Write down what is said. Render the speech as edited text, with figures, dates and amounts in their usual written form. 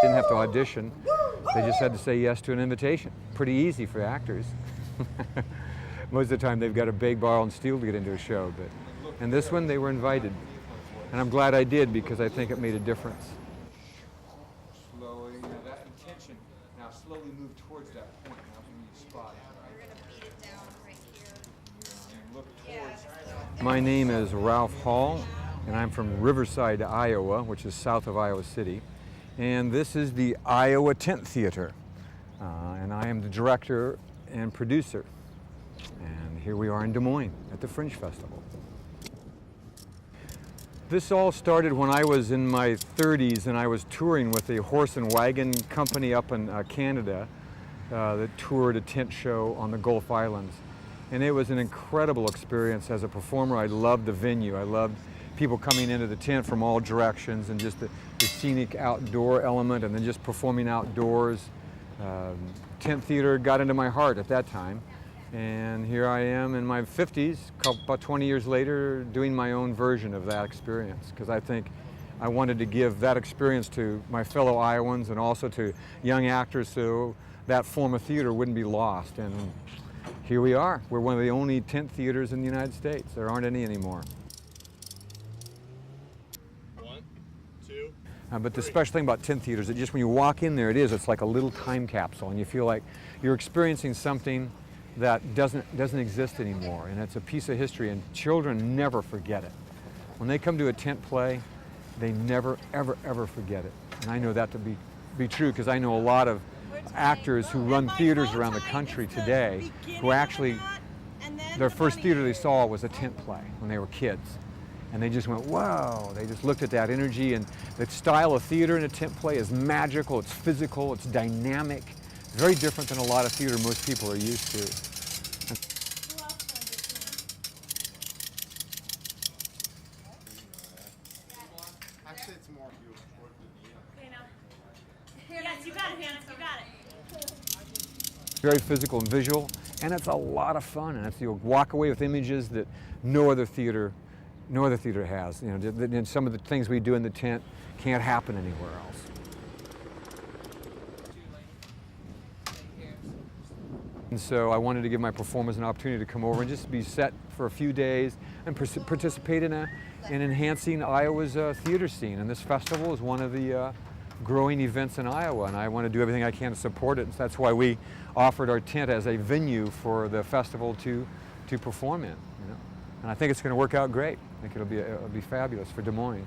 Didn't have to audition. They just had to say yes to an invitation. Pretty easy for actors. Most of the time they've got to beg, borrow, and steal to get into a show. And this one, they were invited. And I'm glad I did because I think it made a difference. Slowly, now that intention, now slowly move towards that point. Now when you spot it, right? We're going to beat it down right here. And look towards. My name is Ralph Hall, and I'm from Riverside, Iowa, which is south of Iowa City. And this is the Iowa Tent Theater. And I am the director and producer. And here we are in Des Moines at the Fringe Festival. This all started when I was in my 30s and I was touring with a horse and wagon company up in Canada that toured a tent show on the Gulf Islands. And it was an incredible experience as a performer. I loved the venue. I loved people coming into the tent from all directions and just the scenic outdoor element and then just performing outdoors. Tent theater got into my heart at that time. And here I am in my 50s, about 20 years later, doing my own version of that experience, because I think I wanted to give that experience to my fellow Iowans and also to young actors so that form of theater wouldn't be lost. And here we are. We're one of the only tent theaters in the United States. There aren't any anymore. One, two, but the special thing about tent theaters is that just when you walk in there, it's like a little time capsule, and you feel like you're experiencing something that doesn't exist anymore, and it's a piece of history, and children never forget it. When they come to a tent play, they never, ever, ever forget it. And I know that to be true because I know a lot of actors who run theaters around the country today who actually, their first theater they saw was a tent play when they were kids. And they just went, whoa, they just looked at that energy, and the style of theater in a tent play is magical, it's physical, it's dynamic. Very different than a lot of theater most people are used to. actually, it's more you. Okay, now. Yes, you got it, Hans, you got it. Very physical and visual, and it's a lot of fun. And you'll walk away with images that no other theater has. You know, some of the things we do in the tent can't happen anywhere else. And so I wanted to give my performers an opportunity to come over and just be set for a few days and participate in enhancing Iowa's theater scene. And this festival is one of the growing events in Iowa, and I want to do everything I can to support it. And so that's why we offered our tent as a venue for the festival to perform in. You know? And I think it's going to work out great. I think it'll be fabulous for Des Moines.